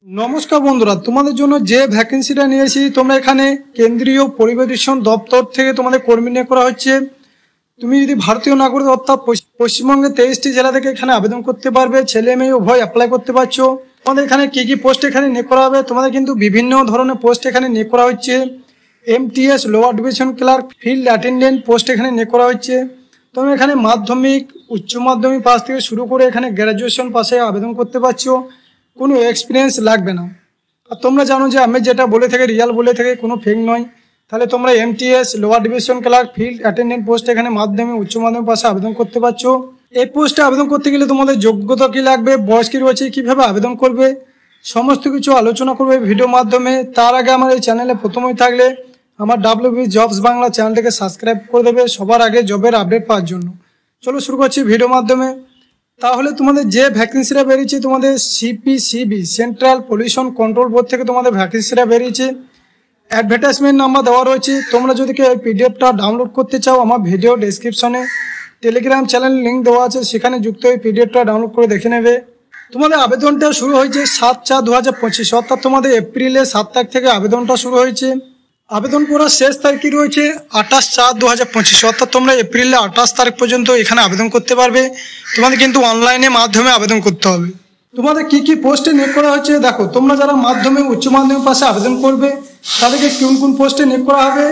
নমস্কার বন্ধুরা, তোমাদের জন্য যে ভ্যাকেন্সিটা নিয়েছি তোমরা এখানে কেন্দ্রীয় পরিবেশন দপ্তর থেকে তোমাদের কর্মী নিয়োগ করা হচ্ছে। তুমি যদি ভারতীয় নাগরিক অর্থাৎ পশ্চিমবঙ্গের 23টি জেলা থেকে এখানে আবেদন করতে পারবে। ছেলে মেয়ে উভয় অ্যাপ্লাই করতে পারছো। তোমাদের এখানে কি কি পোস্ট এখানে নিয়োগ করা হবে, তোমাদের কিন্তু বিভিন্ন ধরনের পোস্ট এখানে নিয়োগ করা হচ্ছে। MTS lower division clerk, field attendant post এখানে নিয়োগ করা হচ্ছে। তোমরা এখানে মাধ্যমিক, উচ্চ মাধ্যমিক পাস থেকে শুরু করে এখানে গ্র্যাজুয়েশন পাশে আবেদন করতে পারছো। কোনো এক্সপিরিয়েন্স লাগবে না। আর তোমরা জানো যে আমি যেটা বলে থাকি রিয়াল বলে থাকি, কোনো ফেক নয়। তাহলে তোমরা MTS lower division clerk, field attendant post এখানে মাধ্যমিক, উচ্চ মাধ্যমিক পাশে আবেদন করতে পারছো। এই পোস্টে আবেদন করতে গেলে তোমাদের যোগ্যতা কী লাগবে, বয়স কী রয়েছে, কীভাবে আবেদন করবে, সমস্ত কিছু আলোচনা করবে ভিডিওর মাধ্যমে। তার আগে আমার এই চ্যানেলে প্রথমেই থাকলে আমার WB জবস বাংলা চ্যানেলটাকে সাবস্ক্রাইব করে দেবে সবার আগে জবের আপডেট পাওয়ার জন্য। চলো শুরু করছি ভিডিওর মাধ্যমে। তাহলে তোমাদের যে ভ্যাকেন্সিটা বেরিয়েছে তোমাদের CPCB central pollution control board থেকে তোমাদের ভ্যাকেন্সিটা বেরিয়েছে। অ্যাডভার্টাইজমেন্ট নাম্বার দেওয়া রয়েছে। তোমরা যদি কেউ এই PDFটা ডাউনলোড করতে চাও, আমার ভিডিও ডেসক্রিপশনে টেলিগ্রাম চ্যানেল লিঙ্ক দেওয়া আছে, সেখানে যুক্ত হয়ে PDFটা ডাউনলোড করে দেখে নেবে। তোমাদের আবেদনটা শুরু হয়েছে 7/4/2025, অর্থাৎ তোমাদের এপ্রিলের 7 তারিখ থেকে আবেদনটা শুরু হয়েছে। আবেদন করার শেষ তারিখ রয়েছে 28/4/2025, অর্থাৎ তোমরা এপ্রিলের 28 তারিখ পর্যন্ত এখানে আবেদন করতে পারবে। তোমাদের কিন্তু অনলাইনে মাধ্যমে আবেদন করতে হবে। তোমাদের কি কি পোস্টে নিয়োগ করা হচ্ছে দেখো। তোমরা যারা মাধ্যমিক, উচ্চ মাধ্যমিক পাশে আবেদন করবে তাদেরকে কোন কোন পোস্টে নিয়োগ করা হবে।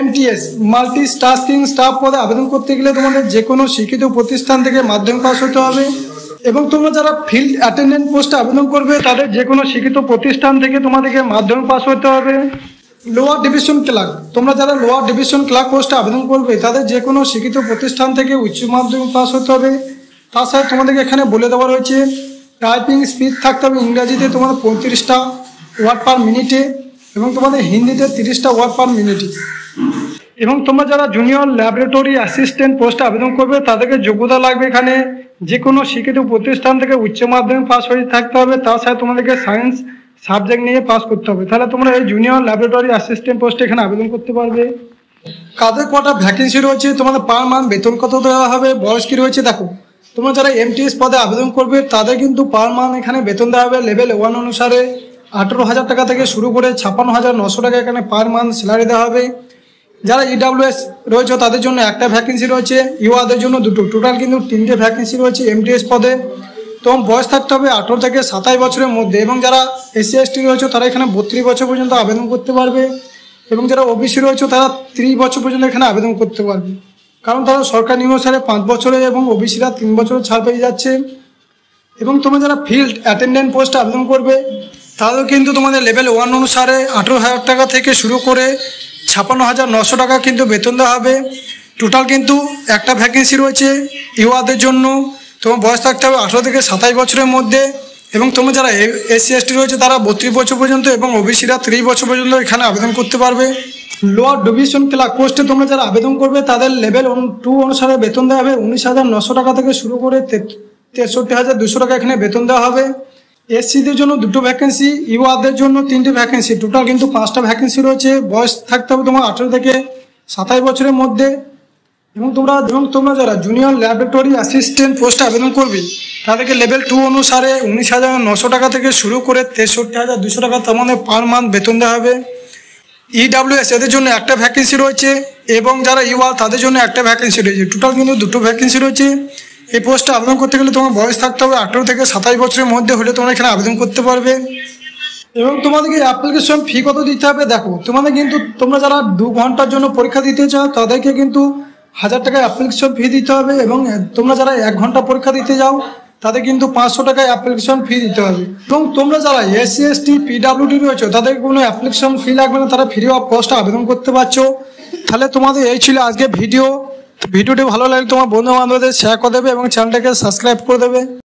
MTS মাল্টি টাস্কিং স্টাফ পদে আবেদন করতে গেলে তোমাদের যে কোনো শিক্ষিত প্রতিষ্ঠান থেকে মাধ্যমিক পাস হতে হবে। এবং তোমরা যারা ফিল্ড অ্যাটেন্ডেন্ট পোস্টে আবেদন করবে তাদের যে কোনো শিক্ষিত প্রতিষ্ঠান থেকে তোমাদেরকে মাধ্যমিক পাস হতে হবে। লোয়ার ডিভিশন ক্লার্ক, তোমরা যারা লোয়ার ডিভিশন ক্লার্ক পোস্টে আবেদন করবে তাদের যে কোনো শিক্ষিত প্রতিষ্ঠান থেকে উচ্চ মাধ্যমিক পাস হতে হবে। তার সাথে তোমাদেরকে এখানে বলে দেওয়া রয়েছে টাইপিং স্পিড থাকতে হবে ইংরাজিতে তোমাদের 35টা ওয়ার্ড পার মিনিটে এবং তোমাদের হিন্দিতে 30টা ওয়ার্ড পার মিনিটে। এবং তোমরা যারা জুনিয়র ল্যাবরেটরি অ্যাসিস্ট্যান্ট পোস্টে আবেদন করবে তাদেরকে যোগ্যতা লাগবে এখানে যে কোনো শিক্ষিত প্রতিষ্ঠান থেকে উচ্চ মাধ্যমিক পাস হয়ে থাকতে হবে। তার সাথে তোমাদেরকে সায়েন্স সাবজেক্ট নিয়ে পাস করতে হবে। তাহলে তোমরা এই জুনিয়র ল্যাবরেটরি অ্যাসিস্ট্যান্ট পোস্টে এখানে আবেদন করতে পারবে। কাদের কটা ভ্যাকেন্সি রয়েছে, তোমাদের পার মান্থ বেতন কত দেওয়া হবে, বয়স কী রয়েছে দেখো। তোমরা যারা MTS পদে আবেদন করবে তাদের কিন্তু পার মান্থ এখানে বেতন দেওয়া হবে লেভেল 1 অনুসারে 18,000 টাকা থেকে শুরু করে 56,900 টাকা এখানে পার মান্থ স্যালারি দেওয়া হবে। যারা EWS রয়েছে তাদের জন্য একটা ভ্যাকেন্সি রয়েছে, ইউআদের জন্য দুটো, টোটাল কিন্তু 3টে ভ্যাকেন্সি রয়েছে MTS পদে। তোমার বয়স থাকতে হবে 18 থেকে 27 বছরের মধ্যে। এবং যারা SC/ST রয়েছে তারা এখানে 32 বছর পর্যন্ত আবেদন করতে পারবে। এবং যারা OBC রয়েছে তারা 30 বছর পর্যন্ত এখানে আবেদন করতে পারবে, কারণ তারা সরকার নিয়ম অনুসারে 5 বছরে এবং OBCরা 3 বছরের ছাড় পেয়ে যাচ্ছে। এবং তোমরা যারা ফিল্ড অ্যাটেন্ডেন্ট পোস্টে আবেদন করবে তাহলেও কিন্তু তোমাদের লেভেল 1 অনুসারে 18,000 টাকা থেকে শুরু করে 56,900 টাকা কিন্তু বেতন দেওয়া হবে। টোটাল কিন্তু একটা ভ্যাকেন্সি রয়েছে ইউআদের জন্য। তোমার বয়স থাকতে হবে 18 থেকে 27 বছরের মধ্যে। এবং তোমরা যারা SC/ST রয়েছে তারা 32 বছর পর্যন্ত এবং OBCরা 30 বছর পর্যন্ত এখানে আবেদন করতে পারবে। লোয়ার ডিভিশন ক্লার্ক পোস্টে তোমরা যারা আবেদন করবে তাদের লেভেল 2 অনুসারে বেতন দেওয়া হবে 19,900 টাকা থেকে শুরু করে 63,200 টাকা এখানে বেতন দেওয়া হবে। SCদের জন্য 2টো ভ্যাকেন্সি, ইউআদের জন্য 3টে ভ্যাকেন্সি, টোটাল কিন্তু 5টা ভ্যাকেন্সি রয়েছে। বয়স থাকতে হবে তোমার 18 থেকে 27 বছরের মধ্যে। এবং তোমরা যারা জুনিয়র ল্যাবরেটরি অ্যাসিস্ট্যান্ট পোস্টে আবেদন করবে তাদেরকে লেভেল 2 অনুসারে 19,900 টাকা থেকে শুরু করে 63,200 টাকা তোমাদের পার মান্থ বেতন দেওয়া হবে। EWS এদের জন্য একটা ভ্যাকেন্সি রয়েছে এবং যারা ইউআর তাদের জন্য একটা ভ্যাকেন্সি রয়েছে। টোটাল কিন্তু 2টো ভ্যাকেন্সি রয়েছে। এই পোস্টে আবেদন করতে গেলে তোমার বয়স থাকতে হবে 18 থেকে 27 বছরের মধ্যে হলে তোমরা এখানে আবেদন করতে পারবে। এবং তোমাদেরকে অ্যাপ্লিকেশন ফি কত দিতে হবে দেখো। তোমাদের কিন্তু তোমরা যারা 2 ঘন্টার জন্য পরীক্ষা দিতে চাও তাদেরকে কিন্তু 1000 টাকা অ্যাপ্লিকেশন ফি দিতে হবে। এবং তোমরা যারা 1 ঘন্টা পরীক্ষা দিতে যাও তাদের কিন্তু 500 টাকা অ্যাপ্লিকেশন ফি দিতে হবে। এবং তোমরা যারা SC/ST PWD রয়েছে তাদের কোনো অ্যাপ্লিকেশন ফি লাগবে না, তারা ফ্রি অফ কস্টে আবেদন করতে পারছো। তাহলে তোমাদের এই ছিল আজকে ভিডিওটি ভালো লাগলে তোমার বন্ধু বান্ধবদের শেয়ার করে দেবে এবং চ্যানেলটাকে সাবস্ক্রাইব করে দেবে।